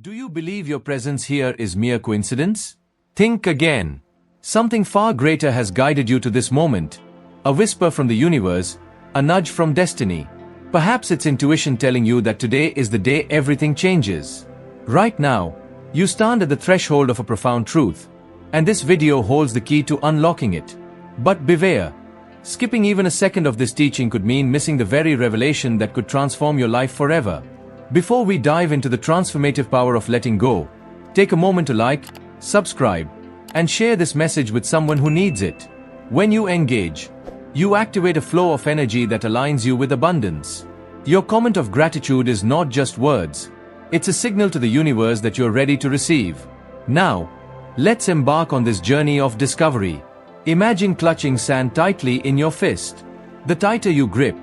Do you believe your presence here is mere coincidence? Think again. Something far greater has guided you to this moment. A whisper from the universe, a nudge from destiny. Perhaps it's intuition telling you that today is the day everything changes. Right now, you stand at the threshold of a profound truth, and this video holds the key to unlocking it. But beware. Skipping even a second of this teaching could mean missing the very revelation that could transform your life forever. Before we dive into the transformative power of letting go, take a moment to like, subscribe, and share this message with someone who needs it. When you engage, you activate a flow of energy that aligns you with abundance. Your comment of gratitude is not just words. It's a signal to the universe that you're ready to receive. Now, let's embark on this journey of discovery. Imagine clutching sand tightly in your fist. The tighter you grip,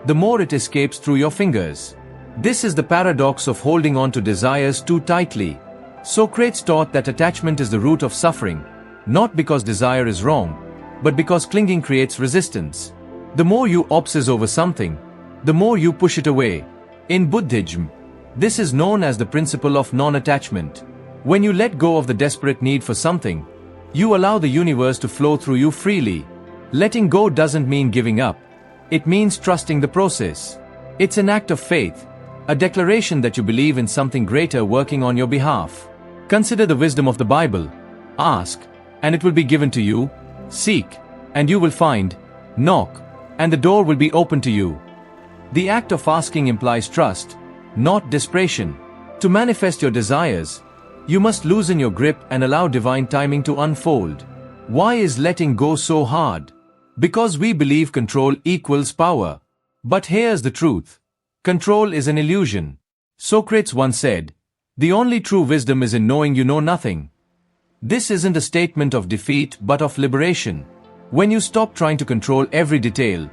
the more it escapes through your fingers. This is the paradox of holding on to desires too tightly. Socrates taught that attachment is the root of suffering, not because desire is wrong, but because clinging creates resistance. The more you obsess over something, the more you push it away. In Buddhism, this is known as the principle of non-attachment. When you let go of the desperate need for something, you allow the universe to flow through you freely. Letting go doesn't mean giving up. It means trusting the process. It's an act of faith, a declaration that you believe in something greater working on your behalf. Consider the wisdom of the Bible. Ask, and it will be given to you. Seek, and you will find. Knock, and the door will be open to you. The act of asking implies trust, not desperation. To manifest your desires, you must loosen your grip and allow divine timing to unfold. Why is letting go so hard? Because we believe control equals power. But here's the truth. Control is an illusion. Socrates once said, "The only true wisdom is in knowing you know nothing." This isn't a statement of defeat but of liberation. When you stop trying to control every detail,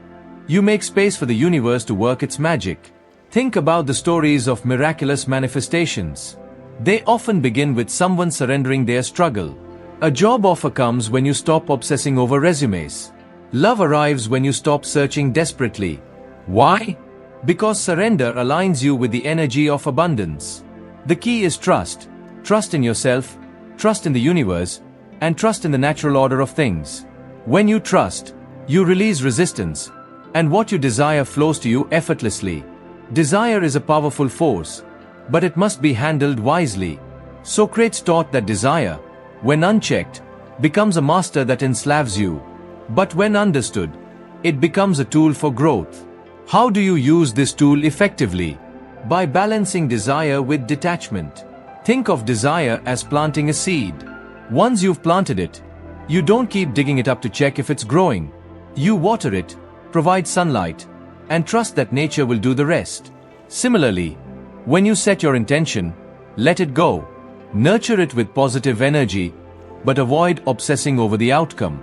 you make space for the universe to work its magic. Think about the stories of miraculous manifestations. They often begin with someone surrendering their struggle. A job offer comes when you stop obsessing over resumes. Love arrives when you stop searching desperately. Why? Because surrender aligns you with the energy of abundance. The key is trust. Trust in yourself, trust in the universe, and trust in the natural order of things. When you trust, you release resistance, and what you desire flows to you effortlessly. Desire is a powerful force, but it must be handled wisely. Socrates taught that desire, when unchecked, becomes a master that enslaves you. But when understood, it becomes a tool for growth. How do you use this tool effectively? By balancing desire with detachment. Think of desire as planting a seed. Once you've planted it, you don't keep digging it up to check if it's growing. You water it, provide sunlight, and trust that nature will do the rest. Similarly, when you set your intention, let it go. Nurture it with positive energy, but avoid obsessing over the outcome.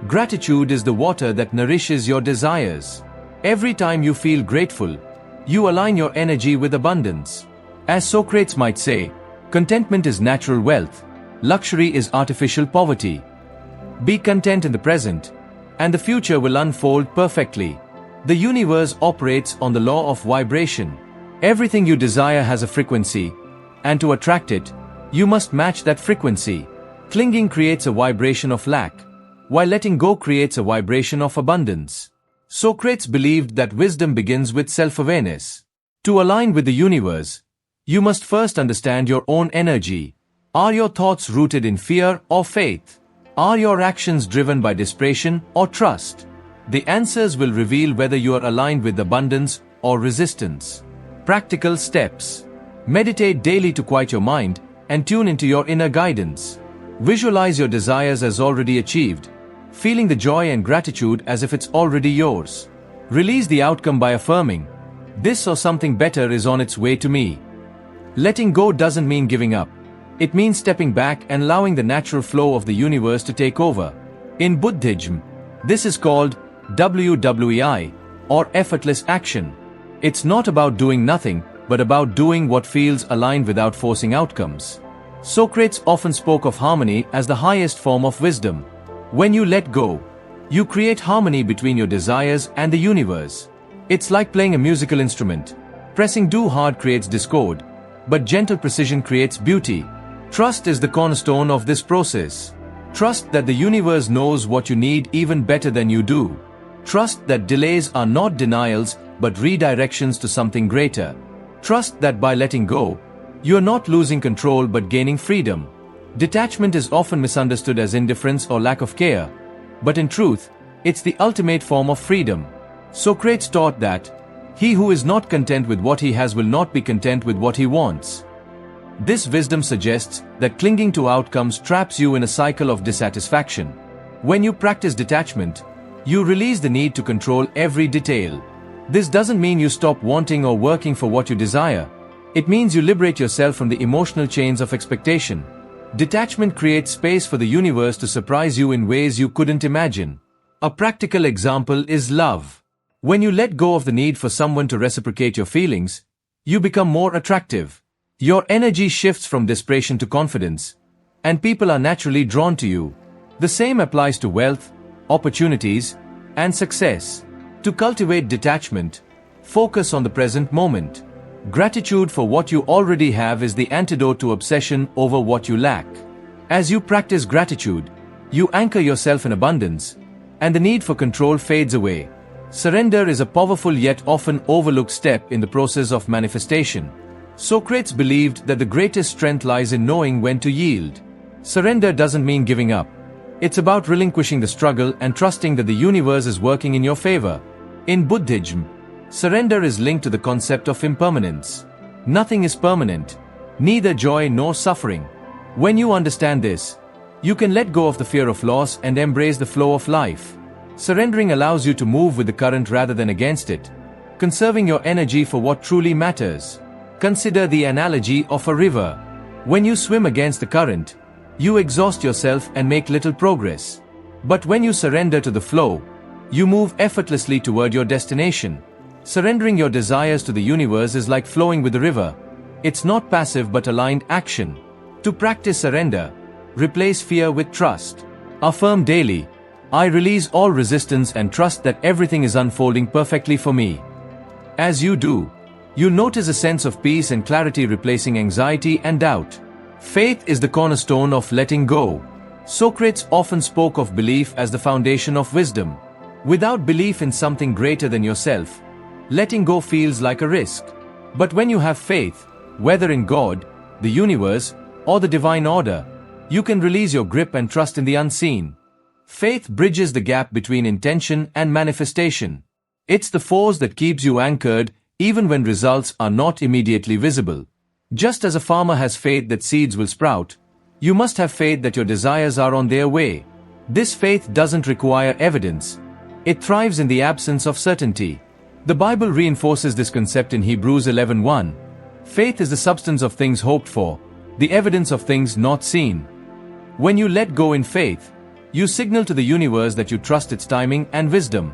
Gratitude is the water that nourishes your desires. Every time you feel grateful, you align your energy with abundance. As Socrates might say, contentment is natural wealth, luxury is artificial poverty. Be content in the present, and the future will unfold perfectly. The universe operates on the law of vibration. Everything you desire has a frequency, and to attract it, you must match that frequency. Clinging creates a vibration of lack, while letting go creates a vibration of abundance. Socrates believed that wisdom begins with self-awareness. To align with the universe, you must first understand your own energy. Are your thoughts rooted in fear or faith? Are your actions driven by desperation or trust? The answers will reveal whether you are aligned with abundance or resistance. Practical steps. Meditate daily to quiet your mind and tune into your inner guidance. Visualize your desires as already achieved, feeling the joy and gratitude as if it's already yours. Release the outcome by affirming, "This or something better is on its way to me." Letting go doesn't mean giving up. It means stepping back and allowing the natural flow of the universe to take over. In Buddhism, this is called WWEI, or effortless action. It's not about doing nothing, but about doing what feels aligned without forcing outcomes. Socrates often spoke of harmony as the highest form of wisdom. When you let go, you create harmony between your desires and the universe. It's like playing a musical instrument. Pressing too hard creates discord, but gentle precision creates beauty. Trust is the cornerstone of this process. Trust that the universe knows what you need even better than you do. Trust that delays are not denials but redirections to something greater. Trust that by letting go, you are not losing control but gaining freedom. Detachment is often misunderstood as indifference or lack of care, but in truth, it's the ultimate form of freedom. Socrates taught that, "He who is not content with what he has will not be content with what he wants." This wisdom suggests that clinging to outcomes traps you in a cycle of dissatisfaction. When you practice detachment, you release the need to control every detail. This doesn't mean you stop wanting or working for what you desire. It means you liberate yourself from the emotional chains of expectation. Detachment creates space for the universe to surprise you in ways you couldn't imagine. A practical example is love. When you let go of the need for someone to reciprocate your feelings, you become more attractive. Your energy shifts from desperation to confidence, and people are naturally drawn to you. The same applies to wealth, opportunities, and success. To cultivate detachment, focus on the present moment. Gratitude for what you already have is the antidote to obsession over what you lack. As you practice gratitude, you anchor yourself in abundance, and the need for control fades away. Surrender is a powerful yet often overlooked step in the process of manifestation. Socrates believed that the greatest strength lies in knowing when to yield. Surrender doesn't mean giving up. It's about relinquishing the struggle and trusting that the universe is working in your favor. In Buddhism, surrender is linked to the concept of impermanence. Nothing is permanent, neither joy nor suffering. When you understand this, you can let go of the fear of loss and embrace the flow of life. Surrendering allows you to move with the current rather than against it, conserving your energy for what truly matters. Consider the analogy of a river. When you swim against the current, you exhaust yourself and make little progress. But when you surrender to the flow, you move effortlessly toward your destination. Surrendering your desires to the universe is like flowing with the river. It's not passive but aligned action. To practice surrender, replace fear with trust. Affirm daily, "I release all resistance and trust that everything is unfolding perfectly for me." As you do, you'll notice a sense of peace and clarity replacing anxiety and doubt. Faith is the cornerstone of letting go. Socrates often spoke of belief as the foundation of wisdom. Without belief in something greater than yourself, letting go feels like a risk. But when you have faith, whether in God, the universe, or the divine order, you can release your grip and trust in the unseen. Faith bridges the gap between intention and manifestation. It's the force that keeps you anchored even when results are not immediately visible. Just as a farmer has faith that seeds will sprout, you must have faith that your desires are on their way. This faith doesn't require evidence. It thrives in the absence of certainty. The Bible reinforces this concept in Hebrews 11:1. Faith is the substance of things hoped for, the evidence of things not seen. When you let go in faith, you signal to the universe that you trust its timing and wisdom.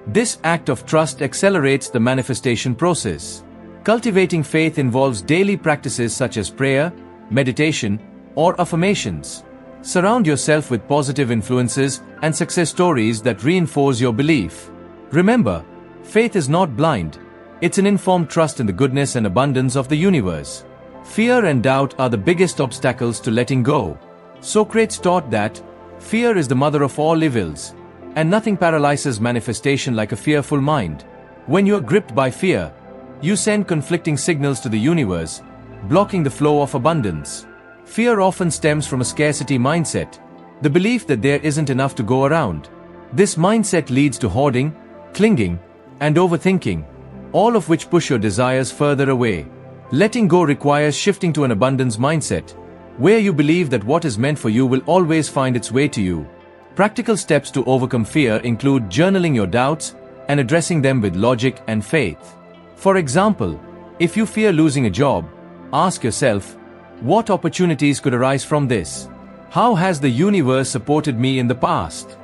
This act of trust accelerates the manifestation process. Cultivating faith involves daily practices such as prayer, meditation, or affirmations. Surround yourself with positive influences and success stories that reinforce your belief. Remember, faith is not blind. It's an informed trust in the goodness and abundance of the universe. Fear and doubt are the biggest obstacles to letting go. Socrates taught that fear is the mother of all evils, and nothing paralyzes manifestation like a fearful mind. When you are gripped by fear, you send conflicting signals to the universe, blocking the flow of abundance. Fear often stems from a scarcity mindset, the belief that there isn't enough to go around. This mindset leads to hoarding, clinging, and overthinking, all of which push your desires further away. Letting go requires shifting to an abundance mindset, where you believe that what is meant for you will always find its way to you. Practical steps to overcome fear include journaling your doubts and addressing them with logic and faith. For example, if you fear losing a job, ask yourself, what opportunities could arise from this? How has the universe supported me in the past?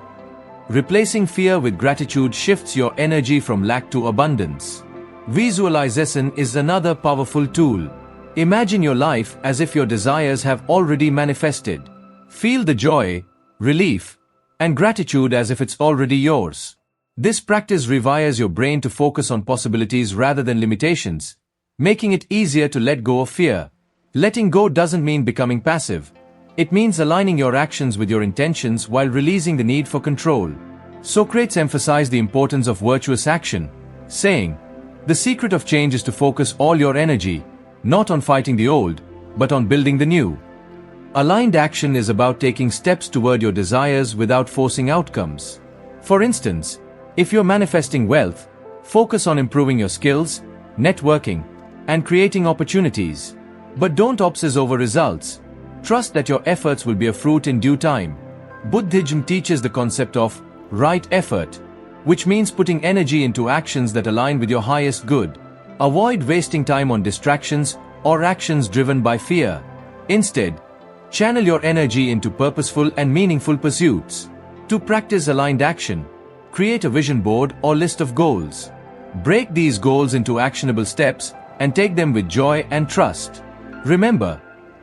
Replacing fear with gratitude shifts your energy from lack to abundance. Visualization is another powerful tool. Imagine your life as if your desires have already manifested. Feel the joy, relief, and gratitude as if it's already yours. This practice rewires your brain to focus on possibilities rather than limitations, making it easier to let go of fear. Letting go doesn't mean becoming passive. It means aligning your actions with your intentions while releasing the need for control. Socrates emphasized the importance of virtuous action, saying, "The secret of change is to focus all your energy, not on fighting the old, but on building the new." Aligned action is about taking steps toward your desires without forcing outcomes. For instance, if you're manifesting wealth, focus on improving your skills, networking, and creating opportunities. But don't obsess over results. Trust that your efforts will bear fruit in due time. Buddhism teaches the concept of right effort, which means putting energy into actions that align with your highest good. Avoid wasting time on distractions or actions driven by fear. Instead, channel your energy into purposeful and meaningful pursuits. To practice aligned action, create a vision board or list of goals. Break these goals into actionable steps and take them with joy and trust. Remember,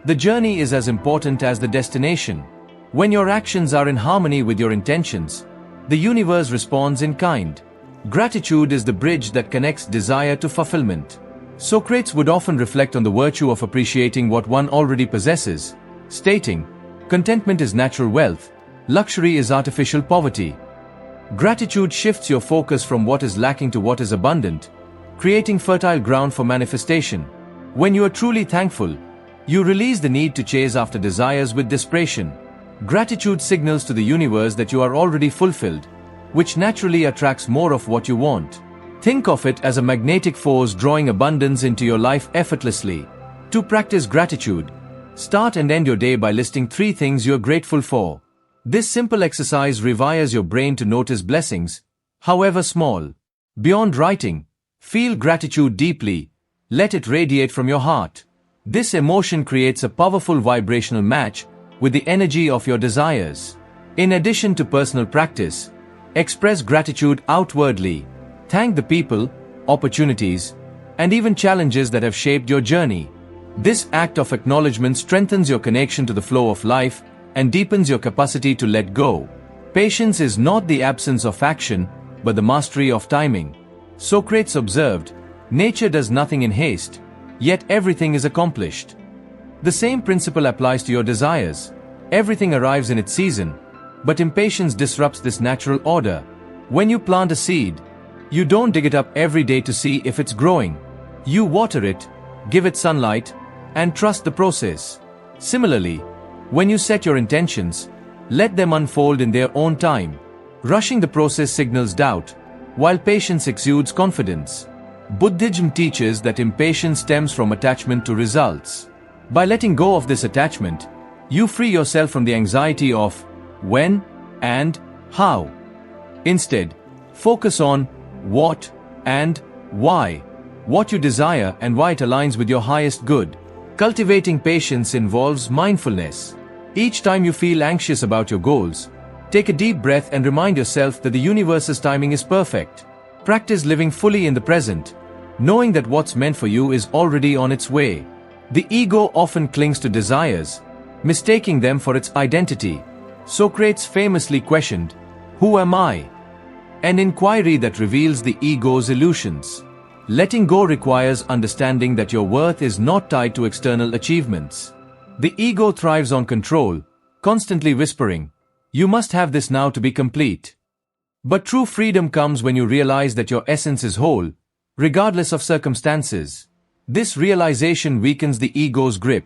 the journey is as important as the destination. When your actions are in harmony with your intentions, the universe responds in kind. Gratitude is the bridge that connects desire to fulfillment. Socrates would often reflect on the virtue of appreciating what one already possesses, stating, "Contentment is natural wealth, luxury is artificial poverty." Gratitude shifts your focus from what is lacking to what is abundant, creating fertile ground for manifestation. When you are truly thankful, you release the need to chase after desires with desperation. Gratitude signals to the universe that you are already fulfilled, which naturally attracts more of what you want. Think of it as a magnetic force drawing abundance into your life effortlessly. To practice gratitude, start and end your day by listing 3 things you are grateful for. This simple exercise rewires your brain to notice blessings, however small. Beyond writing, feel gratitude deeply. Let it radiate from your heart. This emotion creates a powerful vibrational match with the energy of your desires. In addition to personal practice, express gratitude outwardly. Thank the people, opportunities, and even challenges that have shaped your journey. This act of acknowledgement strengthens your connection to the flow of life and deepens your capacity to let go. Patience is not the absence of action, but the mastery of timing. Socrates observed, "Nature does nothing in haste, yet everything is accomplished." The same principle applies to your desires. Everything arrives in its season, but impatience disrupts this natural order. When you plant a seed, you don't dig it up every day to see if it's growing. You water it, give it sunlight, and trust the process. Similarly, when you set your intentions, let them unfold in their own time. Rushing the process signals doubt, while patience exudes confidence. Buddhism teaches that impatience stems from attachment to results. By letting go of this attachment, you free yourself from the anxiety of when and how. Instead, focus on what and why, what you desire and why it aligns with your highest good. Cultivating patience involves mindfulness. Each time you feel anxious about your goals, take a deep breath and remind yourself that the universe's timing is perfect. Practice living fully in the present, knowing that what's meant for you is already on its way. The ego often clings to desires, mistaking them for its identity. Socrates famously questioned, "Who am I?" An inquiry that reveals the ego's illusions. Letting go requires understanding that your worth is not tied to external achievements. The ego thrives on control, constantly whispering, "You must have this now to be complete." But true freedom comes when you realize that your essence is whole, regardless of circumstances. This realization weakens the ego's grip,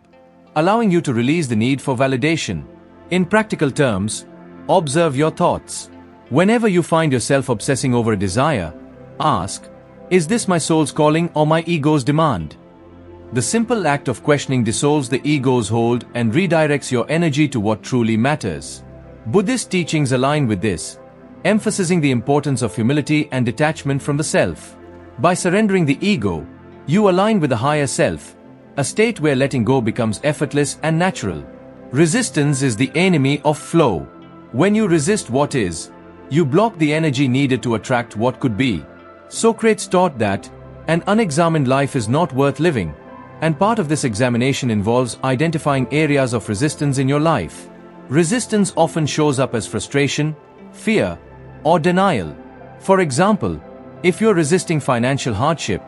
allowing you to release the need for validation. In practical terms, observe your thoughts. Whenever you find yourself obsessing over a desire, ask, "Is this my soul's calling or my ego's demand?" The simple act of questioning dissolves the ego's hold and redirects your energy to what truly matters. Buddhist teachings align with this, emphasizing the importance of humility and detachment from the self. By surrendering the ego, you align with the higher self, a state where letting go becomes effortless and natural. Resistance is the enemy of flow. When you resist what is, you block the energy needed to attract what could be. Socrates taught that an unexamined life is not worth living, and part of this examination involves identifying areas of resistance in your life. Resistance often shows up as frustration, fear, or denial. For example, if you're resisting financial hardship,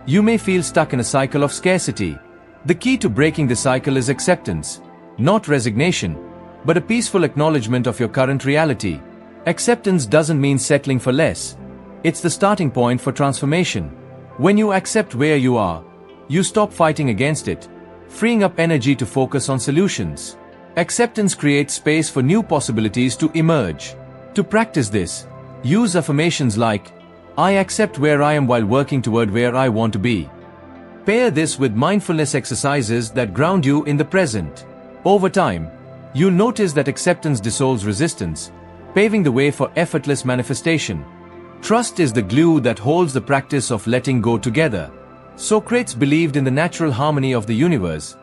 you may feel stuck in a cycle of scarcity. The key to breaking the cycle is acceptance, not resignation, but a peaceful acknowledgement of your current reality. Acceptance doesn't mean settling for less. It's the starting point for transformation. When you accept where you are, you stop fighting against it, freeing up energy to focus on solutions. Acceptance creates space for new possibilities to emerge. To practice this, use affirmations like, "I accept where I am while working toward where I want to be." Pair this with mindfulness exercises that ground you in the present. Over time, you'll notice that acceptance dissolves resistance, paving the way for effortless manifestation. Trust is the glue that holds the practice of letting go together. Socrates believed in the natural harmony of the universe,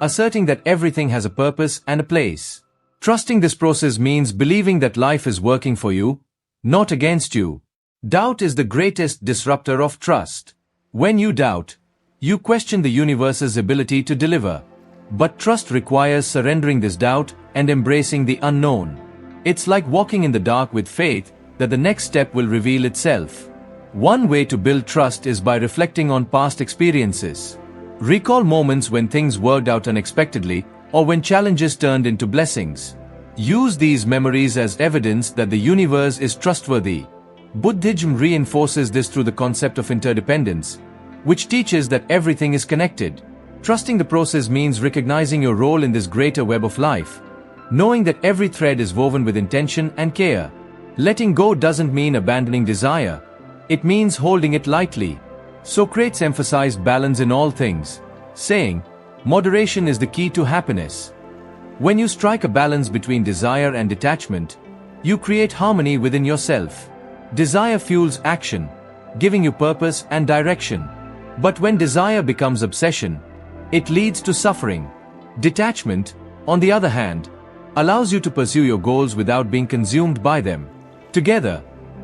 asserting that everything has a purpose and a place. Trusting this process means believing that life is working for you, not against you. Doubt is the greatest disruptor of trust. When you doubt, you question the universe's ability to deliver. But trust requires surrendering this doubt and embracing the unknown. It's like walking in the dark with faith that the next step will reveal itself. One way to build trust is by reflecting on past experiences. Recall moments when things worked out unexpectedly or when challenges turned into blessings. Use these memories as evidence that the universe is trustworthy. Buddhism reinforces this through the concept of interdependence, which teaches that everything is connected. Trusting the process means recognizing your role in this greater web of life, knowing that every thread is woven with intention and care. Letting go doesn't mean abandoning desire. It means holding it lightly. Socrates emphasized balance in all things, saying, "Moderation is the key to happiness." When you strike a balance between desire and detachment, you create harmony within yourself. Desire fuels action, giving you purpose and direction. But when desire becomes obsession, it leads to suffering. Detachment, on the other hand, allows you to pursue your goals without being consumed by them. Together,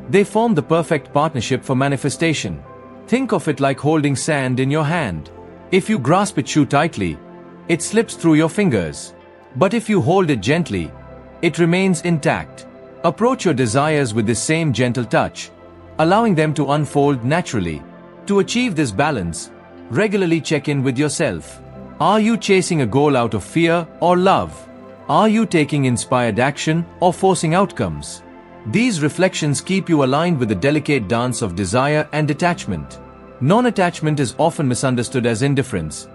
they form the perfect partnership for manifestation. Think of it like holding sand in your hand. If you grasp it too tightly, it slips through your fingers. But if you hold it gently, it remains intact. Approach your desires with this same gentle touch, allowing them to unfold naturally. To achieve this balance, regularly check in with yourself. Are you chasing a goal out of fear or love? Are you taking inspired action or forcing outcomes? These reflections keep you aligned with the delicate dance of desire and detachment. Non-attachment is often misunderstood as indifference,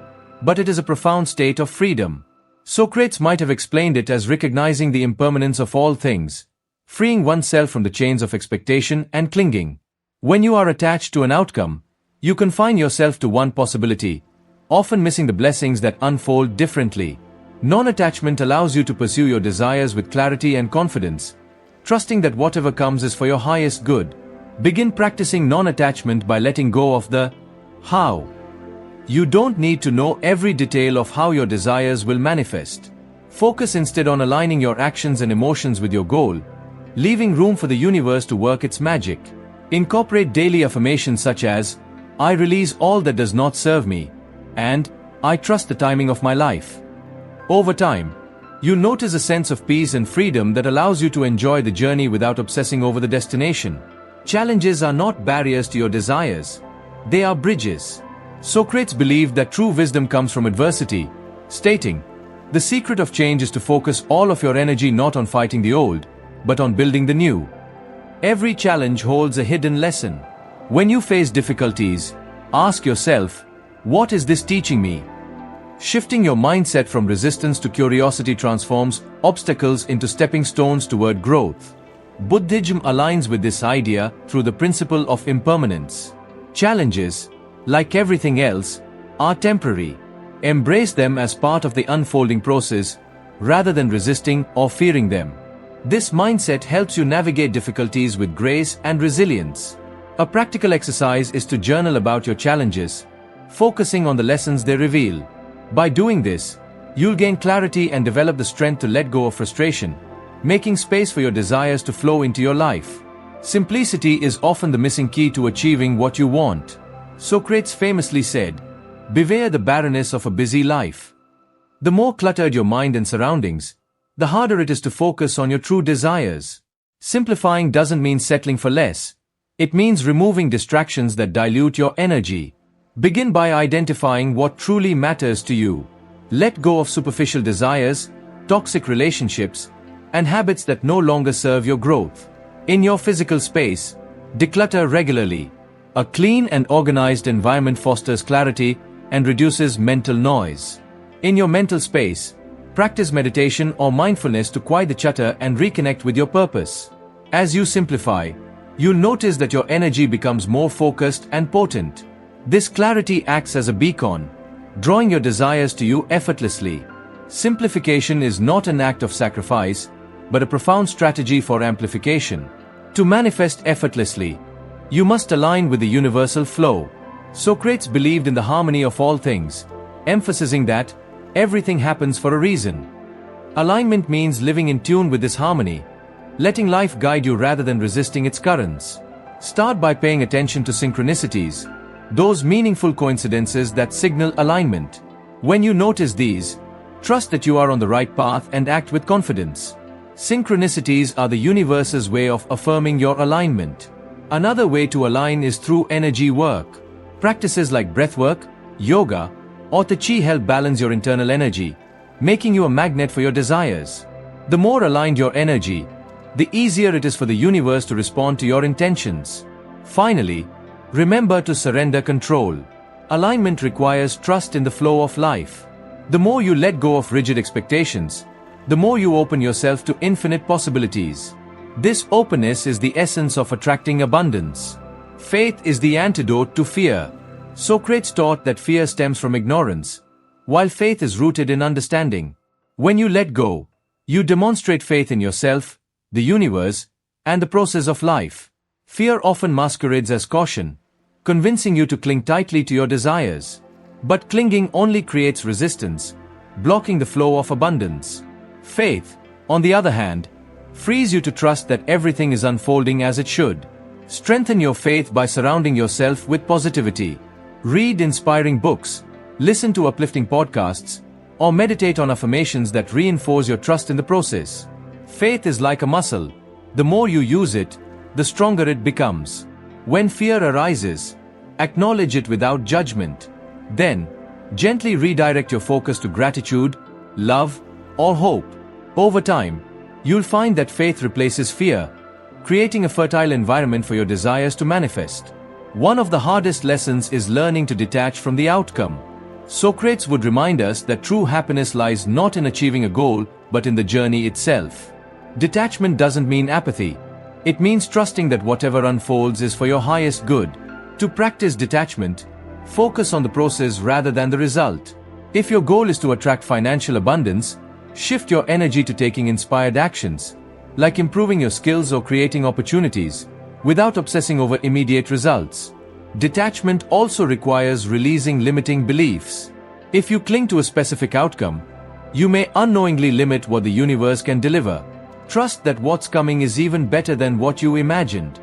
but it is a profound state of freedom. Socrates might have explained it as recognizing the impermanence of all things, freeing oneself from the chains of expectation and clinging. When you are attached to an outcome, you confine yourself to one possibility, often missing the blessings that unfold differently. Non-attachment allows you to pursue your desires with clarity and confidence, trusting that whatever comes is for your highest good. Begin practicing non-attachment by letting go of the how. You don't need to know every detail of how your desires will manifest. Focus instead on aligning your actions and emotions with your goal, leaving room for the universe to work its magic. Incorporate daily affirmations such as, "I release all that does not serve me," and "I trust the timing of my life." Over time, you'll notice a sense of peace and freedom that allows you to enjoy the journey without obsessing over the destination. Challenges are not barriers to your desires. They are bridges. Socrates believed that true wisdom comes from adversity, stating, "The secret of change is to focus all of your energy not on fighting the old, but on building the new." Every challenge holds a hidden lesson. When you face difficulties, ask yourself, "What is this teaching me?" Shifting your mindset from resistance to curiosity transforms obstacles into stepping stones toward growth. Buddhism aligns with this idea through the principle of impermanence. Challenges, like everything else, are temporary. Embrace them as part of the unfolding process, rather than resisting or fearing them. This mindset helps you navigate difficulties with grace and resilience. A practical exercise is to journal about your challenges, focusing on the lessons they reveal. By doing this, you'll gain clarity and develop the strength to let go of frustration, making space for your desires to flow into your life. Simplicity is often the missing key to achieving what you want. Socrates famously said, "Beware the barrenness of a busy life." The more cluttered your mind and surroundings, the harder it is to focus on your true desires. Simplifying doesn't mean settling for less. It means removing distractions that dilute your energy. Begin by identifying what truly matters to you. Let go of superficial desires, toxic relationships, and habits that no longer serve your growth. In your physical space, declutter regularly. A clean and organized environment fosters clarity and reduces mental noise. In your mental space, practice meditation or mindfulness to quiet the chatter and reconnect with your purpose. As you simplify, you'll notice that your energy becomes more focused and potent. This clarity acts as a beacon, drawing your desires to you effortlessly. Simplification is not an act of sacrifice, but a profound strategy for amplification. To manifest effortlessly, you must align with the universal flow. Socrates believed in the harmony of all things, emphasizing that everything happens for a reason. Alignment means living in tune with this harmony, letting life guide you rather than resisting its currents. Start by paying attention to synchronicities, those meaningful coincidences that signal alignment. When you notice these, trust that you are on the right path and act with confidence. Synchronicities are the universe's way of affirming your alignment. Another way to align is through energy work. Practices like breathwork, yoga, or Tai Chi help balance your internal energy, making you a magnet for your desires. The more aligned your energy, the easier it is for the universe to respond to your intentions. Finally, remember to surrender control. Alignment requires trust in the flow of life. The more you let go of rigid expectations, the more you open yourself to infinite possibilities. This openness is the essence of attracting abundance. Faith is the antidote to fear. Socrates taught that fear stems from ignorance, while faith is rooted in understanding. When you let go, you demonstrate faith in yourself, the universe, and the process of life. Fear often masquerades as caution, convincing you to cling tightly to your desires. But clinging only creates resistance, blocking the flow of abundance. Faith, on the other hand, frees you to trust that everything is unfolding as it should. Strengthen your faith by surrounding yourself with positivity. Read inspiring books, listen to uplifting podcasts, or meditate on affirmations that reinforce your trust in the process. Faith is like a muscle. The more you use it, the stronger it becomes. When fear arises, acknowledge it without judgment. Then, gently redirect your focus to gratitude, love, or hope. Over time, you'll find that faith replaces fear, creating a fertile environment for your desires to manifest. One of the hardest lessons is learning to detach from the outcome. Socrates would remind us that true happiness lies not in achieving a goal, but in the journey itself. Detachment doesn't mean apathy. It means trusting that whatever unfolds is for your highest good. To practice detachment, focus on the process rather than the result. If your goal is to attract financial abundance, shift your energy to taking inspired actions, like improving your skills or creating opportunities, without obsessing over immediate results. Detachment also requires releasing limiting beliefs. If you cling to a specific outcome, you may unknowingly limit what the universe can deliver. Trust that what's coming is even better than what you imagined.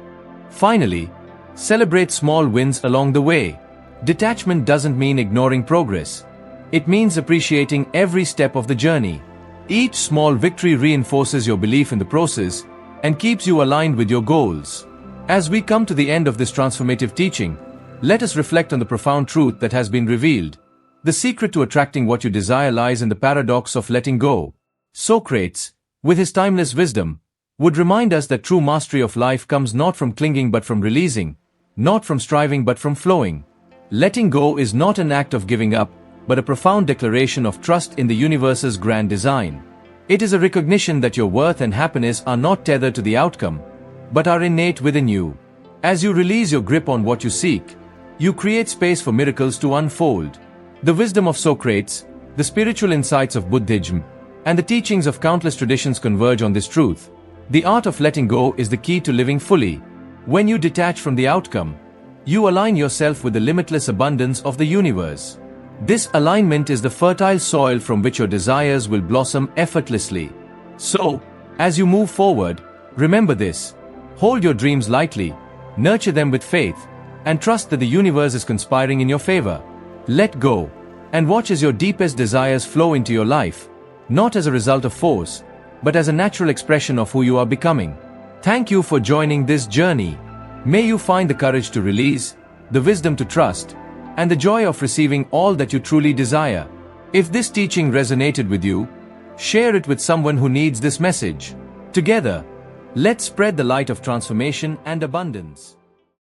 Finally, celebrate small wins along the way. Detachment doesn't mean ignoring progress. It means appreciating every step of the journey. Each small victory reinforces your belief in the process and keeps you aligned with your goals. As we come to the end of this transformative teaching, let us reflect on the profound truth that has been revealed. The secret to attracting what you desire lies in the paradox of letting go. Socrates, with his timeless wisdom, would remind us that true mastery of life comes not from clinging but from releasing, not from striving but from flowing. Letting go is not an act of giving up, but a profound declaration of trust in the universe's grand design. It is a recognition that your worth and happiness are not tethered to the outcome, but are innate within you. As you release your grip on what you seek, you create space for miracles to unfold. The wisdom of Socrates, the spiritual insights of Buddhism, and the teachings of countless traditions converge on this truth. The art of letting go is the key to living fully. When you detach from the outcome, you align yourself with the limitless abundance of the universe. This alignment is the fertile soil from which your desires will blossom effortlessly. So, as you move forward, remember this: hold your dreams lightly, nurture them with faith, and trust that the universe is conspiring in your favor. Let go, and watch as your deepest desires flow into your life, not as a result of force, but as a natural expression of who you are becoming. Thank you for joining this journey. May you find the courage to release, the wisdom to trust, and the joy of receiving all that you truly desire. If this teaching resonated with you, share it with someone who needs this message. Together, let's spread the light of transformation and abundance.